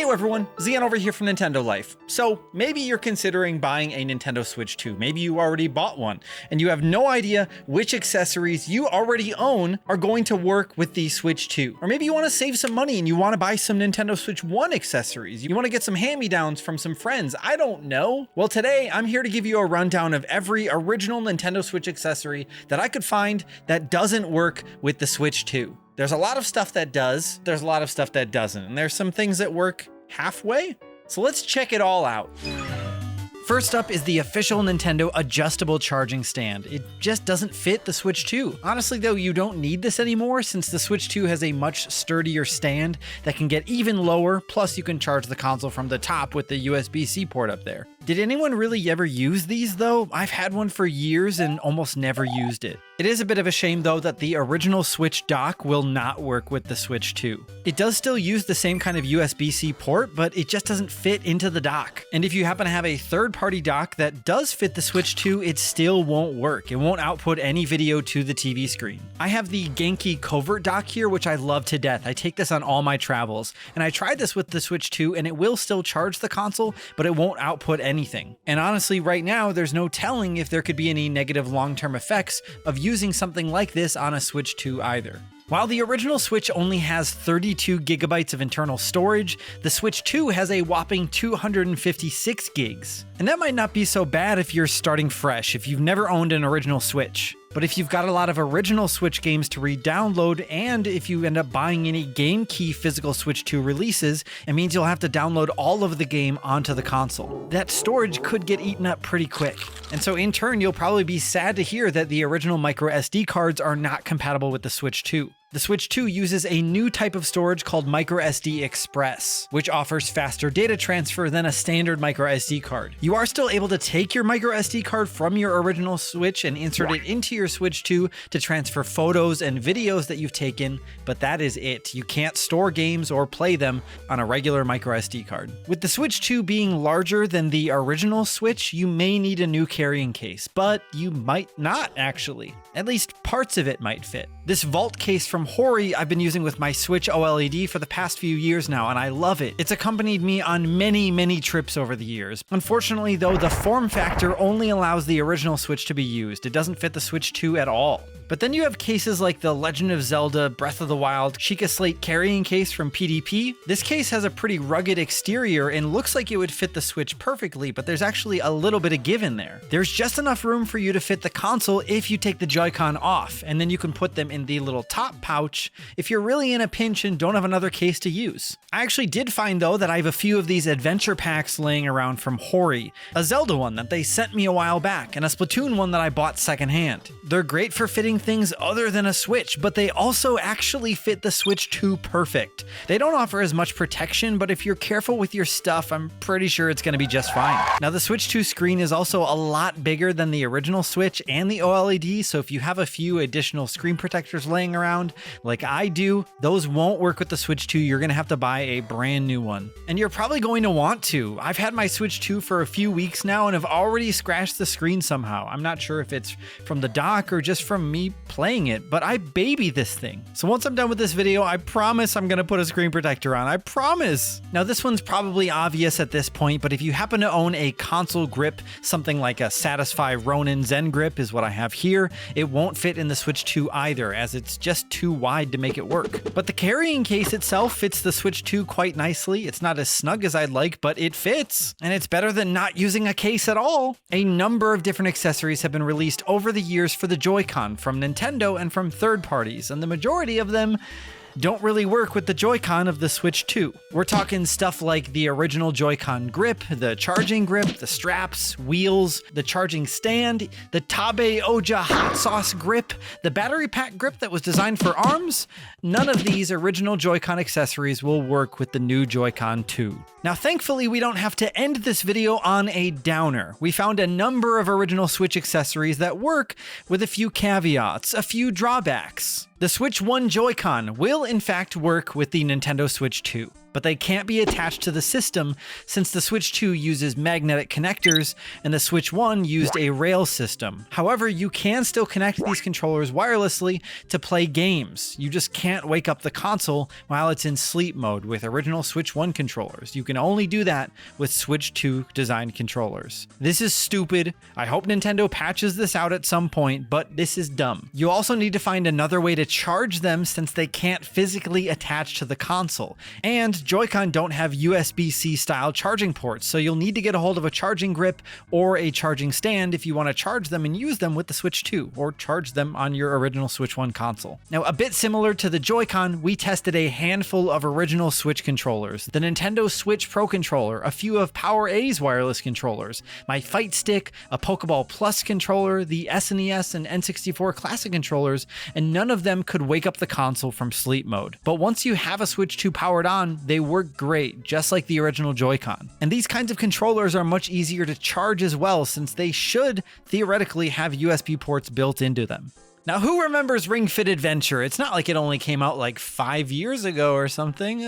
Yo everyone, Zion over here from Nintendo Life. So maybe you're considering buying a Nintendo Switch 2. Maybe you already bought one and you have no idea which accessories you already own are going to work with the Switch 2. Or maybe you want to save some money and you want to buy some Nintendo Switch 1 accessories. You want to get some hand-me-downs from some friends. I don't know. Well, today I'm here to give you a rundown of every original Nintendo Switch accessory that I could find that doesn't work with the Switch 2. There's a lot of stuff that does, there's a lot of stuff that doesn't, and there's some things that work halfway. So let's check it all out. First up is the official Nintendo adjustable charging stand. It just doesn't fit the Switch 2. Honestly though, you don't need this anymore since the Switch 2 has a much sturdier stand that can get even lower, plus you can charge the console from the top with the USB-C port up there. Did anyone really ever use these though? I've had one for years and almost never used it. It is a bit of a shame though that the original Switch dock will not work with the Switch 2. It does still use the same kind of USB-C port, but it just doesn't fit into the dock. And if you happen to have a third-party dock that does fit the Switch 2, it still won't work. It won't output any video to the TV screen. I have the Genki Covert dock here, which I love to death. I take this on all my travels, and I tried this with the Switch 2 and it will still charge the console, but it won't output anything. And honestly, right now, there's no telling if there could be any negative long-term effects of using something like this on a Switch 2 either. While the original Switch only has 32 gigabytes of internal storage, the Switch 2 has a whopping 256 gigs. And that might not be so bad if you're starting fresh, if you've never owned an original Switch. But if you've got a lot of original Switch games to re-download, and if you end up buying any Game Key physical Switch 2 releases, it means you'll have to download all of the game onto the console. That storage could get eaten up pretty quick. And so in turn, you'll probably be sad to hear that the original micro SD cards are not compatible with the Switch 2. The Switch 2 uses a new type of storage called microSD Express, which offers faster data transfer than a standard microSD card. You are still able to take your microSD card from your original Switch and insert it into your Switch 2 to transfer photos and videos that you've taken, but that is it. You can't store games or play them on a regular microSD card. With the Switch 2 being larger than the original Switch, you may need a new carrying case, but you might not actually. At least parts of it might fit. This vault case from Hori I've been using with my Switch OLED for the past few years now, and I love it. It's accompanied me on many trips over the years. Unfortunately though, the form factor only allows the original Switch to be used. It doesn't fit the Switch 2 at all. But then you have cases like the Legend of Zelda Breath of the Wild Sheikah Slate carrying case from PDP. This case has a pretty rugged exterior and looks like it would fit the Switch perfectly, but there's actually a little bit of give in there. There's just enough room for you to fit the console if you take the Joy-Con off, and then you can put them in the little top pouch if you're really in a pinch and don't have another case to use. I actually did find though that I have a few of these adventure packs laying around from Hori, a Zelda one that they sent me a while back, and a Splatoon one that I bought secondhand. They're great for fitting things other than a Switch, but they also actually fit the Switch 2 perfect. They don't offer as much protection, but if you're careful with your stuff, I'm pretty sure it's going to be just fine. Now the Switch 2 screen is also a lot bigger than the original Switch and the OLED, so if you have a few additional screen protectors laying around, like I do, those won't work with the Switch 2. You're going to have to buy a brand new one. And you're probably going to want to. I've had my Switch 2 for a few weeks now and have already scratched the screen somehow. I'm not sure if it's from the dock or just from me playing it, but I baby this thing. So once I'm done with this video, I promise I'm gonna put a screen protector on. I promise. Now this one's probably obvious at this point, but if you happen to own a console grip, something like a Satisfy Ronin Zen grip is what I have here, it won't fit in the Switch 2 either, as it's just too wide to make it work. But the carrying case itself fits the Switch 2 quite nicely. It's not as snug as I'd like, but it fits, and it's better than not using a case at all. A number of different accessories have been released over the years for the Joy-Con from Nintendo and from third parties, and the majority of them don't really work with the Joy-Con of the Switch 2. We're talking stuff like the original Joy-Con grip, the charging grip, the straps, wheels, the charging stand, the Tabe Oja hot sauce grip, the battery pack grip that was designed for arms. None of these original Joy-Con accessories will work with the new Joy-Con 2. Now thankfully we don't have to end this video on a downer. We found a number of original Switch accessories that work with a few caveats, a few drawbacks. The Switch 1 Joy-Con will in fact work with the Nintendo Switch 2. but they can't be attached to the system since the Switch 2 uses magnetic connectors and the Switch 1 used a rail system. However, you can still connect these controllers wirelessly to play games. You just can't wake up the console while it's in sleep mode with original Switch 1 controllers. You can only do that with Switch 2 designed controllers. This is stupid. I hope Nintendo patches this out at some point, but this is dumb. You also need to find another way to charge them since they can't physically attach to the console. And Joy-Con don't have USB-C style charging ports, so you'll need to get a hold of a charging grip or a charging stand if you want to charge them and use them with the Switch 2, or charge them on your original Switch 1 console. Now, a bit similar to the Joy-Con, we tested a handful of original Switch controllers, the Nintendo Switch Pro controller, a few of Power A's wireless controllers, my Fight Stick, a Pokeball Plus controller, the SNES and N64 Classic controllers, and none of them could wake up the console from sleep mode. But once you have a Switch 2 powered on, they work great, just like the original Joy-Con. And these kinds of controllers are much easier to charge as well, since they should theoretically have USB ports built into them. Now, who remembers Ring Fit Adventure? It's not like it only came out like 5 years ago or something.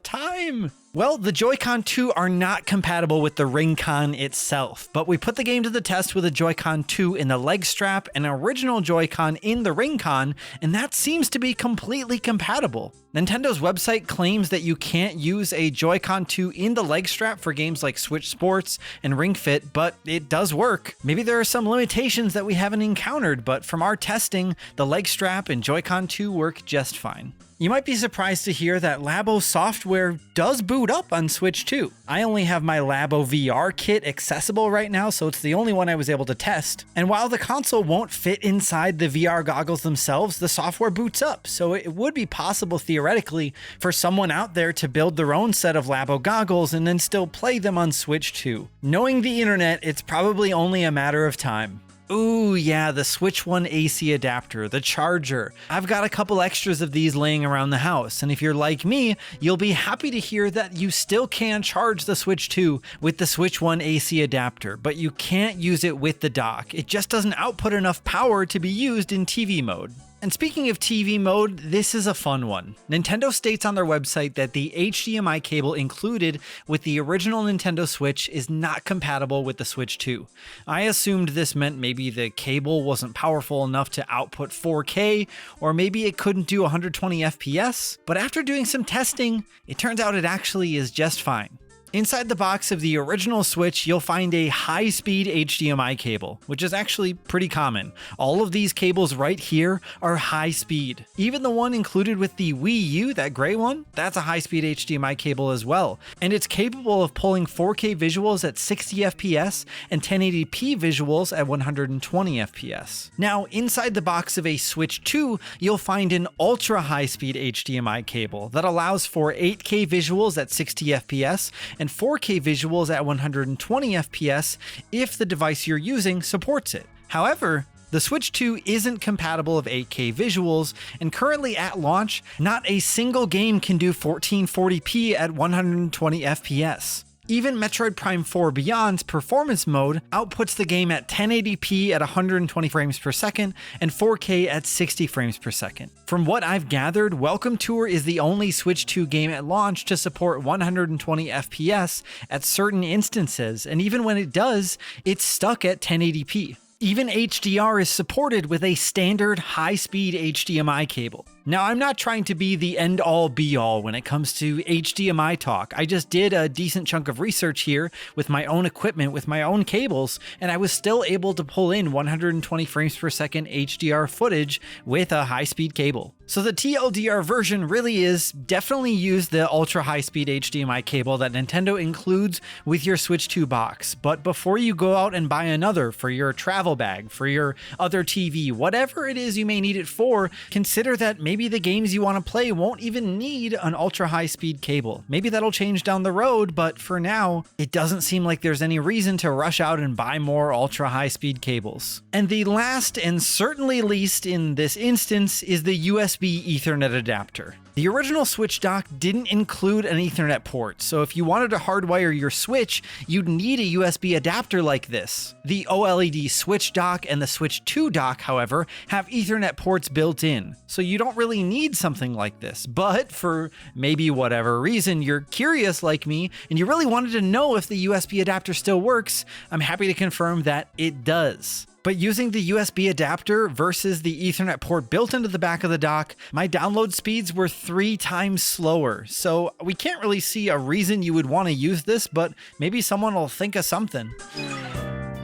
Time. Well, the Joy-Con 2 are not compatible with the Ring-Con itself, but we put the game to the test with a Joy-Con 2 in the leg strap and an original Joy-Con in the Ring-Con, and that seems to be completely compatible. Nintendo's website claims that you can't use a Joy-Con 2 in the leg strap for games like Switch Sports and Ring Fit, but it does work. Maybe there are some limitations that we haven't encountered, but from our testing, the leg strap and Joy-Con 2 work just fine. You might be surprised to hear that Labo software does boot up on Switch 2. I only have my Labo VR kit accessible right now, so it's the only one I was able to test. And while the console won't fit inside the VR goggles themselves, the software boots up, so it would be possible theoretically for someone out there to build their own set of Labo goggles and then still play them on Switch 2. Knowing the internet, it's probably only a matter of time. Ooh, yeah, the Switch 1 AC adapter, the charger. I've got a couple extras of these laying around the house, and if you're like me, you'll be happy to hear that you still can charge the Switch 2 with the Switch 1 AC adapter, but you can't use it with the dock. It just doesn't output enough power to be used in TV mode. And speaking of TV mode, this is a fun one. Nintendo states on their website that the HDMI cable included with the original Nintendo Switch is not compatible with the Switch 2. I assumed this meant maybe the cable wasn't powerful enough to output 4K, or maybe it couldn't do 120 FPS, but after doing some testing, it turns out it actually is just fine. Inside the box of the original Switch, you'll find a high-speed HDMI cable, which is actually pretty common. All of these cables right here are high-speed. Even the one included with the Wii U, that gray one, that's a high-speed HDMI cable as well. And it's capable of pulling 4K visuals at 60 FPS and 1080p visuals at 120 FPS. Now, inside the box of a Switch 2, you'll find an ultra-high-speed HDMI cable that allows for 8K visuals at 60 FPS and 4K visuals at 120 FPS if the device you're using supports it. However, the Switch 2 isn't compatible with 8K visuals, and currently at launch, not a single game can do 1440p at 120 FPS. Even Metroid Prime 4 Beyond's performance mode outputs the game at 1080p at 120 frames per second and 4K at 60 frames per second. From what I've gathered, Welcome Tour is the only Switch 2 game at launch to support 120 FPS at certain instances, and even when it does, it's stuck at 1080p. Even HDR is supported with a standard high-speed HDMI cable. Now, I'm not trying to be the end-all be-all when it comes to HDMI talk. I just did a decent chunk of research here with my own equipment, with my own cables, and I was still able to pull in 120 frames per second HDR footage with a high-speed cable. So the TLDR version really is definitely use the ultra high-speed HDMI cable that Nintendo includes with your Switch 2 box. But before you go out and buy another for your travel bag, for your other TV, whatever it is you may need it for, consider that maybe the games you want to play won't even need an ultra high-speed cable. Maybe that'll change down the road, but for now, it doesn't seem like there's any reason to rush out and buy more ultra high-speed cables. And the last and certainly least in this instance is the USB Ethernet adapter. The original Switch dock didn't include an Ethernet port, so if you wanted to hardwire your Switch, you'd need a USB adapter like this. The OLED Switch dock and the Switch 2 dock, however, have Ethernet ports built in, so you don't really need something like this. But for maybe whatever reason you're curious like me, and you really wanted to know if the USB adapter still works, I'm happy to confirm that it does. But using the USB adapter versus the Ethernet port built into the back of the dock, my download speeds were 3 times slower. So we can't really see a reason you would want to use this, but maybe someone will think of something.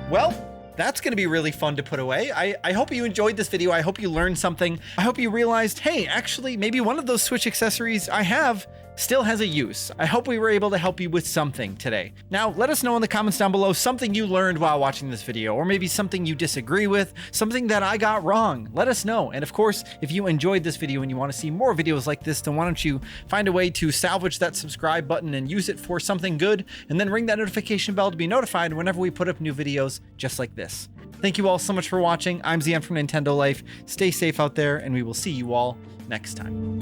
Well, that's going to be really fun to put away. I hope you enjoyed this video. I hope you learned something. I hope you realized, hey, actually, maybe one of those Switch accessories I have still has a use. I hope we were able to help you with something today. Now, let us know in the comments down below something you learned while watching this video, or maybe something you disagree with, something that I got wrong. Let us know. And of course, if you enjoyed this video and you want to see more videos like this, then why don't you find a way to salvage that subscribe button and use it for something good, and then ring that notification bell to be notified whenever we put up new videos just like this. Thank you all so much for watching. I'm Zian from Nintendo Life. Stay safe out there, and we will see you all next time.